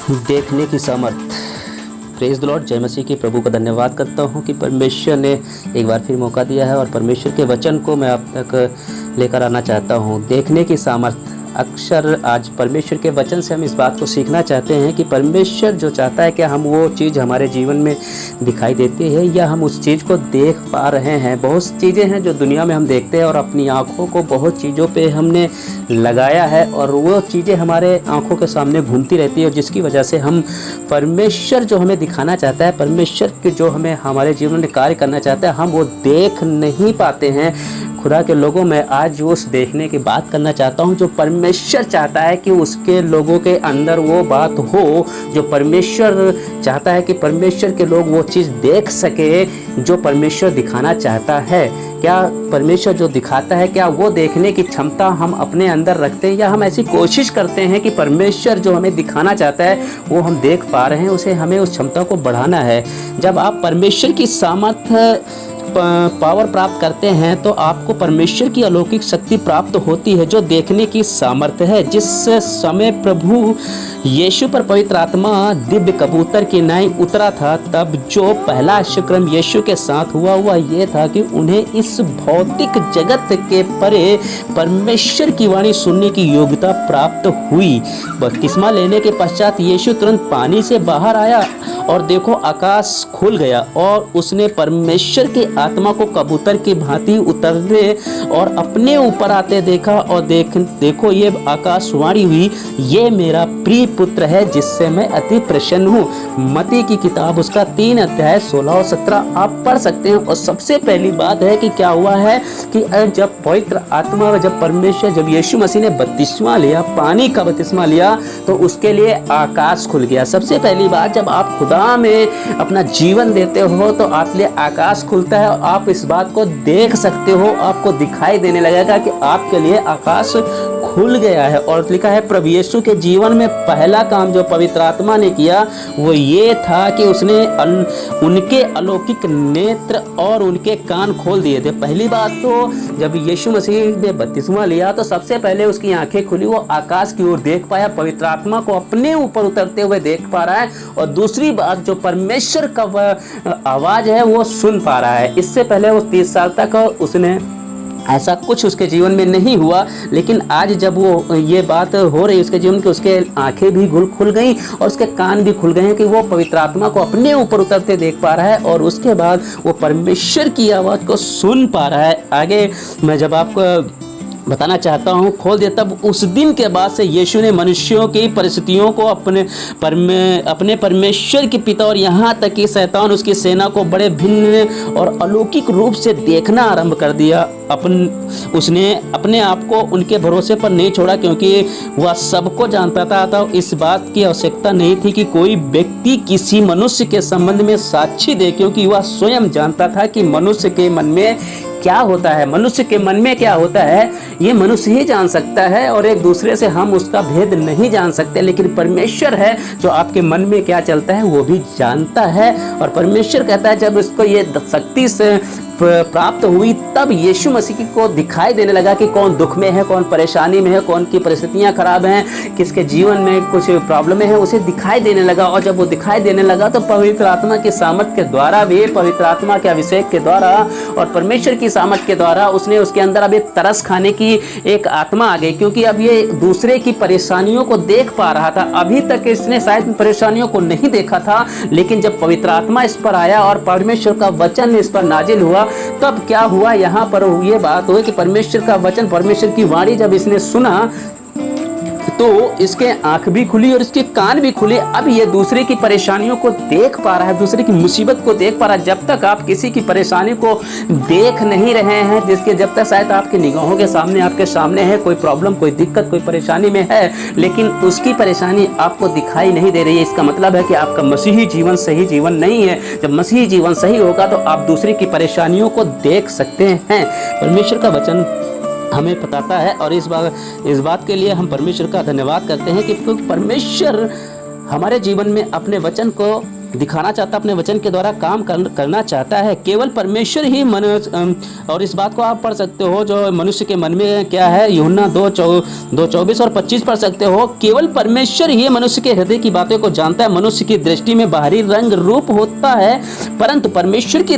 देखने की सामर्थ। Praise the Lord. जय मसीह की। प्रभु का धन्यवाद करता हूँ कि परमेश्वर ने एक बार फिर मौका दिया है और परमेश्वर के वचन को मैं आप तक लेकर आना चाहता हूँ। देखने की सामर्थ। अक्सर आज परमेश्वर के वचन से हम इस बात को सीखना चाहते हैं कि परमेश्वर जो चाहता है कि हम वो चीज़ हमारे जीवन में दिखाई देती है या हम उस चीज़ को देख पा रहे हैं। बहुत चीज़ें हैं जो दुनिया में हम देखते हैं और अपनी आँखों को बहुत चीज़ों पे हमने लगाया है और वो चीज़ें हमारे आँखों के सामने घूमती रहती है और जिसकी वजह से हम परमेश्वर जो हमें दिखाना चाहता है, परमेश्वर के जो हमें हमारे जीवन में कार्य करना चाहता है, हम वो देख नहीं पाते हैं। खुदा के लोगों में आज उस देखने की बात करना चाहता हूँ जो परमेश्वर चाहता है कि उसके लोगों के अंदर वो बात हो जो परमेश्वर चाहता है कि परमेश्वर के लोग वो चीज़ देख सके जो परमेश्वर दिखाना चाहता है। क्या परमेश्वर जो दिखाता है क्या वो देखने की क्षमता हम अपने अंदर रखते हैं या हम ऐसी कोशिश करते हैं कि परमेश्वर जो हमें दिखाना चाहता है वो हम देख पा रहे हैं, उसे हमें उस क्षमता को बढ़ाना है। जब आप परमेश्वर की सामर्थ्य पावर प्राप्त करते हैं तो आपको परमेश्वर की अलौकिक शक्ति प्राप्त होती है जो देखने की सामर्थ्य है। जिस समय प्रभु यीशु पर पवित्र आत्मा दिव्य कबूतर की नाई उतरा था तब जो पहला आश्चर्यक्रम यीशु के साथ हुआ ये था कि उन्हें इस भौतिक जगत के परे परमेश्वर की वाणी सुनने की योग्यता प्राप्त हुई। बपतिस्मा लेने के पश्चात यीशु तुरंत पानी से बाहर आया और देखो आकाश खुल गया और उसने परमेश्वर के आत्मा को कबूतर की भांति उतरते और अपने ऊपर आते देखा और देखो ये आकाशवाणी हुई, ये मेरा प्रिय पुत्र है जिससे मैं अति प्रसन्न हूँ। मत्ती की किताब उसका 3 अध्याय 16 और 17 आप पढ़ सकते हैं। और सबसे पहली बात है कि क्या हुआ है कि जब पवित्र आत्मा जब यीशु मसीह ने बपतिस्मा लिया, पानी का बपतिस्मा लिया तो उसके लिए आकाश खुल गया। सबसे पहली बात, जब आप खुदा में अपना जीवन देते हो तो आपके लिए आकाश खुलता है और आप इस बात को देख सकते हो, आपको दिखाई देने लगेगा कि आपके लिए आकाश खुल गया है। और लिखा है प्रभु यीशु के जीवन में पहला काम जो पवित्र आत्मा ने किया वो ये था कि उसने उनके अलौकिक नेत्र और उनके कान खोल दिए थे। पहली बात तो जब यीशु मसीह ने बपतिस्मा लिया तो सबसे पहले उसकी आंखें खुली, वो आकाश की ओर देख पाया, पवित्र आत्मा को अपने ऊपर उतरते हुए देख पा रहा है। और दूसरी बात, जो परमेश्वर का आवाज है वो सुन पा रहा है। इससे पहले वो 30 साल तक उसने ऐसा कुछ उसके जीवन में नहीं हुआ, लेकिन आज जब वो ये बात हो रही उसके जीवन की, उसके आंखें भी खुल गई और उसके कान भी खुल गए हैं कि वो पवित्र आत्मा को अपने ऊपर उतरते देख पा रहा है और उसके बाद वो परमेश्वर की आवाज़ को सुन पा रहा है। आगे मैं जब आपको बताना चाहता हूँ, खोल दिया। तब उस दिन के बाद से यीशु ने मनुष्यों की परिस्थितियों को अपने परमेश्वर के पिता और यहाँ तक कि शैतान उसकी सेना को बड़े भिन्न और अलौकिक रूप से देखना आरंभ कर दिया। उसने अपने आप को उनके भरोसे पर नहीं छोड़ा क्योंकि वह सबको जानता था। तो इस बात की आवश्यकता नहीं थी कि कोई व्यक्ति किसी मनुष्य के संबंध में साक्षी दे, क्योंकि वह स्वयं जानता था कि मनुष्य के मन में क्या होता है। मनुष्य के मन में क्या होता है ये मनुष्य ही जान सकता है और एक दूसरे से हम उसका भेद नहीं जान सकते, लेकिन परमेश्वर है जो आपके मन में क्या चलता है वो भी जानता है। और परमेश्वर कहता है जब इसको ये शक्ति से प्राप्त हुई तब यीशु मसीह को दिखाई देने लगा कि कौन दुख में है, कौन परेशानी में है, कौन की परिस्थितियां खराब हैं, किसके जीवन में कुछ प्रॉब्लम है, उसे दिखाई देने लगा। और जब वो दिखाई देने लगा तो पवित्र आत्मा की सामर्थ के द्वारा भी, पवित्र आत्मा के अभिषेक के द्वारा और परमेश्वर की सामर्थ के द्वारा उसने उसके अंदर अब एक तरस खाने की एक आत्मा आ गई, क्योंकि अब ये दूसरे की परेशानियों को देख पा रहा था। अभी तक इसने शायद परेशानियों को नहीं देखा था, लेकिन जब पवित्र आत्मा इस पर आया और परमेश्वर का वचन इस पर नाजिल हुआ तब क्या हुआ, यहाँ पर ये बात हुई कि परमेश्वर का वचन, परमेश्वर की वाणी जब इसने सुना तो इसके आंख भी खुली और इसके कान भी खुले। अब ये दूसरे की परेशानियों को देख पा रहा है, दूसरे की मुसीबत को देख पा रहा है। जब तक आप किसी की परेशानी को देख नहीं रहे हैं, जिसके जब तक शायद आपकी निगाहों के सामने, आपके सामने है कोई प्रॉब्लम, कोई दिक्कत, कोई परेशानी में है, लेकिन उसकी परेशानी आपको दिखाई नहीं दे रही है, इसका मतलब है कि आपका मसीही जीवन सही जीवन नहीं है। जब मसीही जीवन सही होगा तो आप दूसरे की परेशानियों को देख सकते हैं। परमेश्वर का वचन हमें बताता है और इस बात के लिए हम परमेश्वर का धन्यवाद करते हैं कि क्योंकि परमेश्वर हमारे जीवन में अपने वचन को दिखाना चाहता है, अपने वचन के द्वारा काम करना चाहता है। केवल परमेश्वर ही और इस बात को आप पढ़ सकते हो जो मनुष्य के मन में क्या है, यूहन्ना 2:24 और 25 पढ़ सकते हो। केवल परमेश्वर ही मनुष्य के हृदय की बातों को जानता है। मनुष्य की दृष्टि में बाहरी रंग रूप होता है, परंतु परमेश्वर की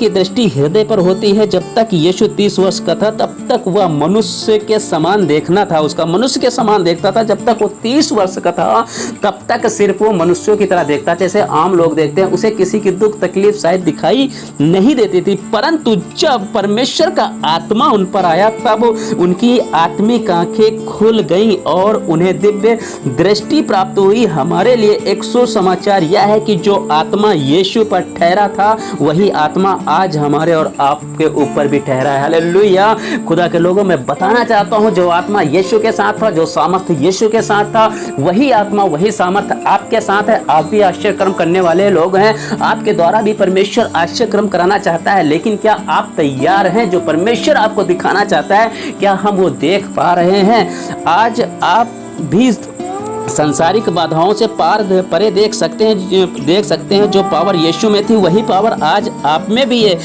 दृष्टि हृदय पर होती है। जब तक यीशु 30 वर्ष का था तब तक वह मनुष्य के समान देखना था, उसका मनुष्य के समान देखता था। जब तक वो 30 वर्ष का था तब तक सिर्फ वो मनुष्यों की तरह देखता, जैसे आम लोग देखते हैं। उसे किसी की दुख तकलीफ शायद दिखाई नहीं देती थी, परंतु जब परमेश्वर का आत्मा उन पर आया तब उनकी आत्मिक आंखें खुल गईं और उन्हें दिव्य दृष्टि प्राप्त हुई। हमारे लिए एक सुसमाचार यह है कि जो आत्मा यीशु पर ठहरा था वही आत्मा आज हमारे और आपके ऊपर भी ठहरा है। हालेलुया। खुदा के लोगों, मैं बताना चाहता हूं, जो आत्मा यीशु के साथ था, जो सामर्थ यीशु के साथ था, वही आत्मा वही सामर्थ आपके साथ है। आप भी आश्चर्य कर्म करने वाले लोग हैं, आपके द्वारा भी परमेश्वर आश्चर्य कर्म कराना चाहता है। लेकिन क्या आप तैयार हैं? जो परमेश्वर आपको दिखाना चाहता है, क्या हम वो देख पा रहे हैं? आज आप भी संसारिक बाधाओं से परे देख सकते हैं। जो पावर यीशु में थी वही पावर आज आप में भी है।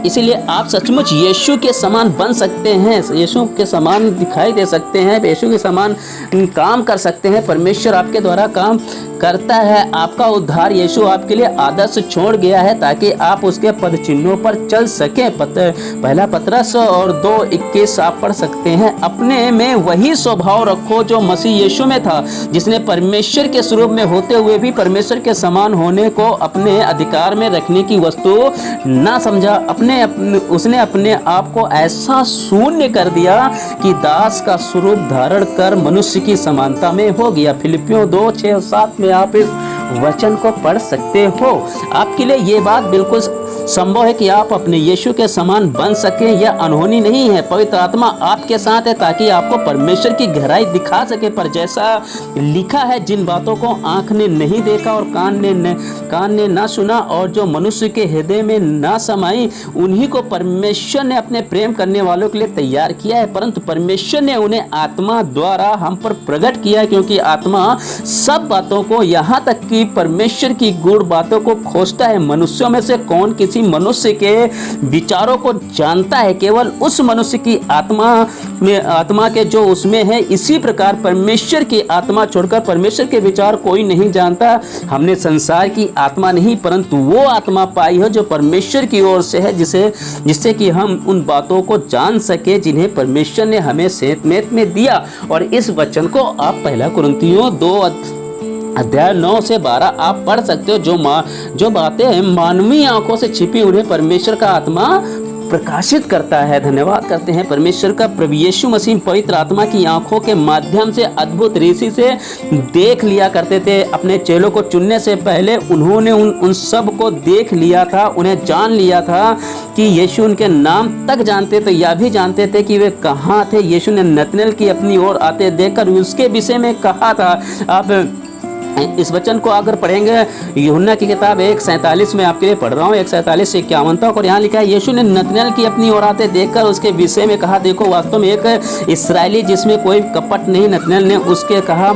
इसलिए आप सचमुच यीशु के समान बन सकते हैं, यीशु के समान दिखाई दे सकते हैं, यीशु के समान काम कर सकते हैं। परमेश्वर आपके द्वारा काम करता है। आपका उद्धार यीशु आपके लिए आदर्श छोड़ गया है ताकि आप उसके पद चिन्हों पर चल सकें। पहला पतरस और 2:21 आप पढ़ सकते हैं। अपने में वही स्वभाव रखो जो मसीह यीशु में था, जिसने परमेश्वर के स्वरूप में होते हुए भी परमेश्वर के समान होने को अपने अधिकार में रखने की वस्तु ना समझा। उसने अपने आप को ऐसा शून्य कर दिया कि दास का स्वरूप धारण कर मनुष्य की समानता में हो गया। फिलिपियों 2:6-7 में आप इस वचन को पढ़ सकते हो। आपके लिए ये बात बिल्कुल संभव है कि आप अपने यीशु के समान बन सके। यह अनहोनी नहीं है। पवित्र आत्मा आपके साथ है ताकि आपको परमेश्वर की गहराई दिखा सके। पर जैसा लिखा है, जिन बातों को आंख ने नहीं देखा और कान ने ना सुना और जो मनुष्य के हृदय में ना समाई, उन्हीं को परमेश्वर ने अपने प्रेम करने वालों के लिए तैयार किया है। परंतु परमेश्वर ने उन्हें आत्मा द्वारा हम पर प्रकट किया, क्योंकि आत्मा सब बातों को, यहाँ तक कि परमेश्वर की गूढ़ बातों को खोजता है। मनुष्यों में से कौन किसी मनुष्य के विचारों को जानता है? केवल उस मनुष्य की आत्मा के जो उसमें है। इसी प्रकार परमेश्वर की आत्मा छोड़कर परमेश्वर के विचार कोई नहीं जानता। हमने संसार की आत्मा नहीं, परंतु वो आत्मा पाई है जो परमेश्वर की ओर से है, जिससे कि हम उन बातों को जान सके जिन्हें परमेश्वर ने हमें सेहतमंद में दिया। और इस वचन को आप 1 कुरिन्थियों 2:9-12 आप पढ़ सकते हो। जो बातें मानवीय आंखों से छिपी उन्हें परमेश्वर का आत्मा प्रकाशित करता है। धन्यवाद करते हैं परमेश्वर का। प्रभु यीशु मसीह पवित्र आत्मा की आंखों के माध्यम से अद्भुत रीति से देख लिया करते थे। अपने चेलों को चुनने से पहले उन्होंने उन सब को देख लिया था, उन्हें जान लिया था कि यीशु उनके नाम तक जानते थे, यह भी जानते थे कि वे कहाँ थे। यीशु ने नतनएल की अपनी ओर आते देखकर उसके विषय में कहा था। आप इस वचन को अगर पढ़ेंगे, यूहन्ना की किताब 1:47 में आपके लिए पढ़ रहा हूँ, 1:47 से 51 तक, और यहाँ लिखा है, यीशु ने नतनएल की अपनी ओर आते देखकर उसके विषय में कहा, देखो वास्तव में एक इस्राएली जिसमें कोई कपट नहीं। नतनएल ने उसके कहा,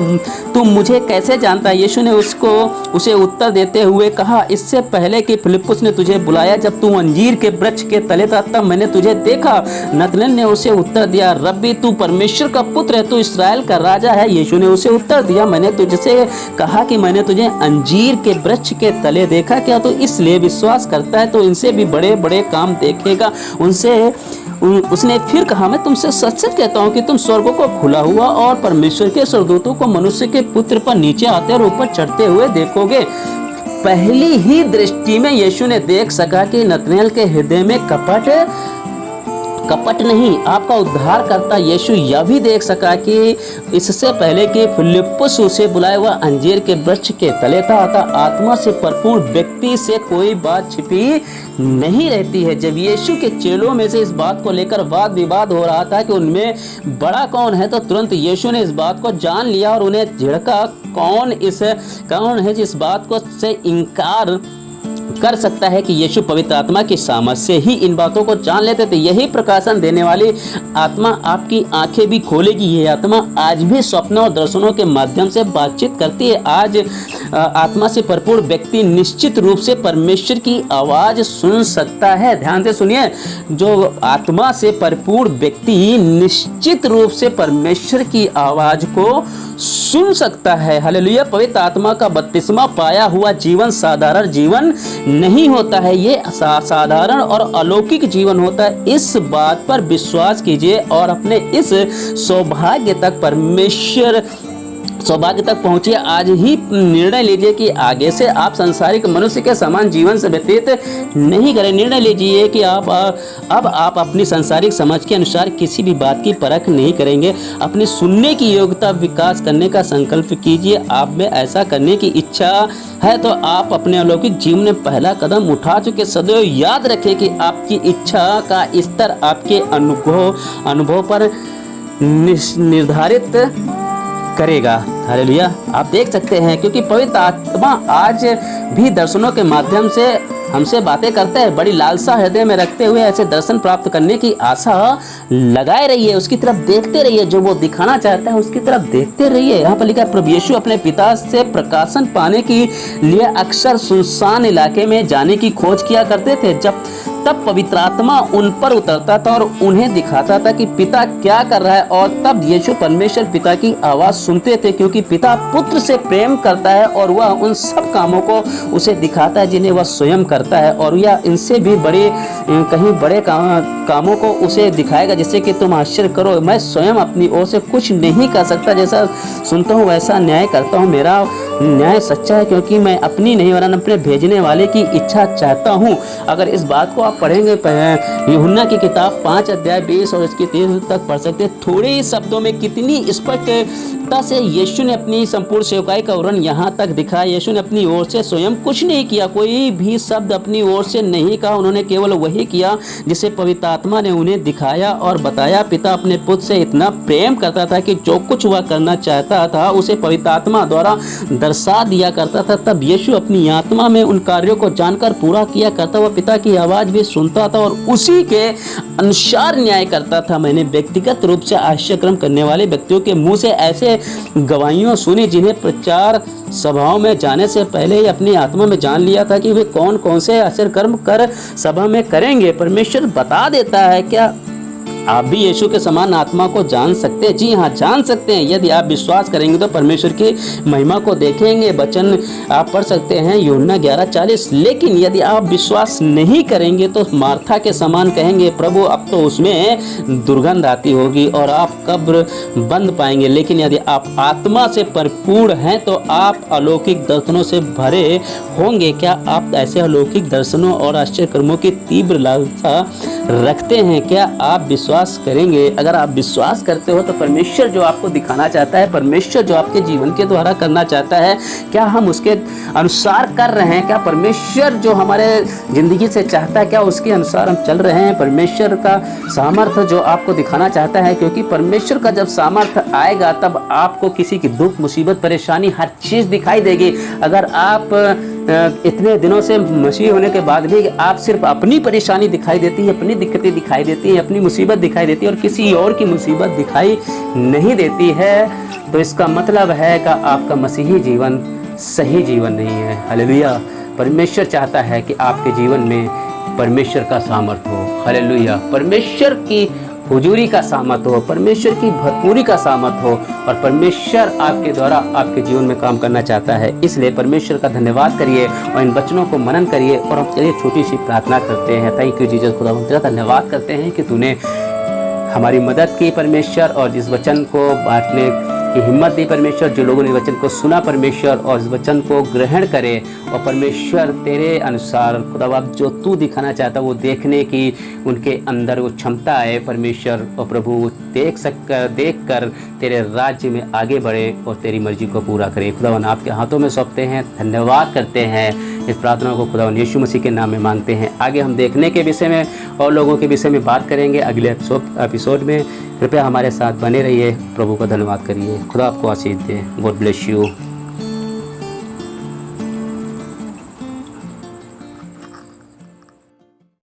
तुम मुझे कैसे जानता है? यीशु ने उसे उत्तर देते हुए कहा, इससे पहले कि फिलिप्पुस ने तुझे बुलाया, जब तू अंजीर के वृक्ष के तले था, तब मैंने तुझे देखा। नतनएल ने उसे उत्तर दिया, रब्बी तू परमेश्वर का पुत्र है, तू इस्राएल का राजा है। यीशु ने उसे उत्तर दिया, मैंने तुझसे कहा कि मैंने तुझे अंजीर के वृक्ष के तले देखा। क्या तो इसलिए विश्वास करता है तो इनसे भी बड़े बड़े काम देखेगा। उसने फिर कहा, मैं तुमसे सच सच कहता हूँ कि तुम स्वर्गों को खुला हुआ और परमेश्वर के स्वर्गदूतों को मनुष्य के पुत्र पर नीचे आते और ऊपर चढ़ते हुए देखोगे। पहली ही दृष्टि में यीशु ने देख सका कि नतनएल के हृदय में कपट नहीं। आपका उद्धार करता यीशु यह भी देख सका कि इससे पहले कि फिलिप्पुस उसे बुलाए हुआ अंजीर के वृक्ष के तले था। अतः आत्मा से भरपूर व्यक्ति से कोई बात छिपी नहीं रहती है। जब यीशु के चेलों में से इस बात को लेकर वाद विवाद हो रहा था कि उनमें बड़ा कौन है, तो तुरंत यीशु ने इस बात को जान लिया और उन्हें झिड़का, कौन है जिस बात को से इनकार कर सकता है कि यीशु पवित्र आत्मा की सामर्थ्य से ही इन बातों को जान लेते थे। यही प्रकाशन देने वाली आत्मा आपकी आंखें भी खोलेगी। ये आत्मा आज भी स्वप्नों और दर्शनों के माध्यम से बातचीत करती है। आज आत्मा से भरपूर व्यक्ति निश्चित रूप से परमेश्वर की आवाज सुन सकता है। ध्यान से सुनिए, जो आत्मा से भरपूर व्यक्ति निश्चित रूप से परमेश्वर की आवाज को सुन सकता है। हालेलुया। पवित्र आत्मा का बपतिस्मा पाया हुआ जीवन साधारण जीवन नहीं होता है, ये साधारण और अलौकिक जीवन होता है। इस बात पर विश्वास कीजिए और अपने इस सौभाग्य तक पहुंचिए। आज ही निर्णय लीजिए कि आगे से आप सांसारिक मनुष्य के समान जीवन से व्यतीत नहीं करें। निर्णय लीजिए कि अब आप अपनी सांसारिक समझ के अनुसार किसी भी बात की परख नहीं करेंगे। अपनी सुनने की योग्यता विकास करने का संकल्प कीजिए। आप में ऐसा करने की इच्छा है तो आप अपने अलौकिक जीवन में पहला कदम उठा चुके। सदैव याद रखें कि आपकी इच्छा का स्तर आपके अनुभव पर निर्धारित करेगा। हालेलुया। आप देख सकते हैं, क्योंकि पवित्र आत्मा आज भी दर्शनों के माध्यम से हमसे बातें करते हैं। बड़ी लालसा हृदय में रखते हुए ऐसे दर्शन प्राप्त करने की आशा लगाए रहिए। उसकी तरफ देखते रहिए, जो वो दिखाना चाहता है उसकी तरफ देखते रहिए। यहाँ पर लिखा है, प्रभु यीशु अपने पिता से प्रकाशन पाने के लिए अक्सर सुनसान इलाके में जाने की खोज किया करते थे। तब पवित्र आत्मा उन पर उतरता था और उन्हें दिखाता था कि पिता क्या कर रहा है, और तब यीशु परमेश्वर पिता की आवाज सुनते थे, क्योंकि पिता पुत्र से प्रेम करता है और वह उन सब कामों को उसे दिखाता है जिन्हें वह स्वयं करता है, और यह इनसे भी कहीं बड़े कामों को उसे दिखाएगा जिससे कि तुम आश्चर्य करो। मैं स्वयं अपनी ओर से कुछ नहीं कर सकता, जैसा सुनता हूँ वैसा न्याय करता हूँ। मेरा न्याय सच्चा है, क्योंकि मैं अपनी नहीं वरन अपने भेजने वाले की इच्छा चाहता हूँ। अगर इस बात को आप पढ़ेंगे, यूहन्ना की किताब 5 अध्याय 20 और इसकी 30 तक पढ़ सकते हैं। थोड़े ही शब्दों में कितनी स्पष्टता से यीशु ने अपनी संपूर्ण सेवकाई का वर्णन यहाँ तक दिखाया। यीशु ने अपनी ओर से स्वयं कुछ नहीं किया, कोई भी शब्द अपनी ओर से नहीं कहा। उन्होंने केवल वही किया जिसे पवित्र आत्मा ने उन्हें दिखाया और बताया। पिता अपने पुत्र से इतना प्रेम करता था कि जो कुछ वह करना चाहता था उसे पवित्र आत्मा द्वारा दर्शा दिया करता था। तब यीशु अपनी आत्मा में उन कार्यों को जानकर पूरा किया करता। वह पिता की आवाज भी सुनता था और उसी के अनुसार न्याय करता था। मैंने व्यक्तिगत रूप से आश्चर्य करने वाले व्यक्तियों के मुंह से ऐसे गवाहियां सुनी जिन्हें प्रचार सभाओं में जाने से पहले ही अपनी आत्मा में जान लिया था कि वे कौन कौन से आश्चर्य कर्म कर सभा में करेंगे। परमेश्वर बता देता है, क्या आप भी यीशु के समान आत्मा को जान सकते हैं? जी हाँ, जान सकते हैं। यदि आप विश्वास करेंगे तो परमेश्वर की महिमा को देखेंगे। वचन आप पढ़ सकते हैं यूहन्ना 11:40। लेकिन यदि आप विश्वास नहीं करेंगे तो मार्था के समान कहेंगे, प्रभु अब तो उसमें दुर्गंध आती होगी और आप कब्र बंद पाएंगे। लेकिन यदि आप आत्मा से भरपूर हैं तो आप अलौकिक दर्शनों से भरे होंगे। क्या आप ऐसे अलौकिक दर्शनों और आश्चर्य कर्मों की तीव्र लालसा रखते हैं? क्या आप विश्वास करेंगे? अगर आप विश्वास करते हो तो परमेश्वर जो आपको दिखाना चाहता है, परमेश्वर जो आपके जीवन के द्वारा करना चाहता है, क्या हम उसके अनुसार कर रहे हैं? क्या परमेश्वर जो हमारे जिंदगी से चाहता है, क्या उसके अनुसार हम चल रहे हैं? परमेश्वर का सामर्थ्य जो आपको दिखाना चाहता है, क्योंकि परमेश्वर का जब सामर्थ्य आएगा तब आपको किसी की दुख, मुसीबत, परेशानी हर चीज दिखाई देगी। अगर आप इतने दिनों से मसीह होने के बाद भी आप सिर्फ अपनी परेशानी दिखाई देती है, अपनी दिक्कतें दिखाई देती है, अपनी मुसीबत दिखाई देती है और किसी और की मुसीबत दिखाई नहीं देती है, तो इसका मतलब है कि आपका मसीही जीवन सही जीवन नहीं है। हालेलुया। परमेश्वर चाहता है कि आपके जीवन में परमेश्वर का सामर्थ्य हो। हालेलुया। परमेश्वर की हुजूरी का सामर्थ्य हो, परमेश्वर की भरपूरी का सामर्थ्य हो, और परमेश्वर आपके द्वारा आपके जीवन में काम करना चाहता है। इसलिए परमेश्वर का धन्यवाद करिए और इन वचनों को मनन करिए। और हम चलिए छोटी सी प्रार्थना करते हैं। Thank you Jesus. खुदा हम तेरा धन्यवाद करते हैं कि तूने हमारी मदद की परमेश्वर, और इस वचन को बांटने की हिम्मत दी परमेश्वर। जो लोगों ने वचन को सुना परमेश्वर और इस वचन को ग्रहण करें, और परमेश्वर तेरे अनुसार खुदावंद जो तू दिखाना चाहता वो देखने की उनके अंदर वो क्षमता है परमेश्वर। और प्रभु देख कर तेरे राज्य में आगे बढ़े और तेरी मर्जी को पूरा करे। खुदावंद आपके हाथों में सौंपते हैं, धन्यवाद करते हैं। इस प्रार्थना को खुदावंद यीशु मसीह के नाम में मांगते हैं। आगे हम देखने के विषय में और लोगों के विषय में बात करेंगे अगले एपिसोड में। कृपया हमारे साथ बने रहिए। प्रभु का धन्यवाद करिए। खुदा आपको आशीष दे। God bless you.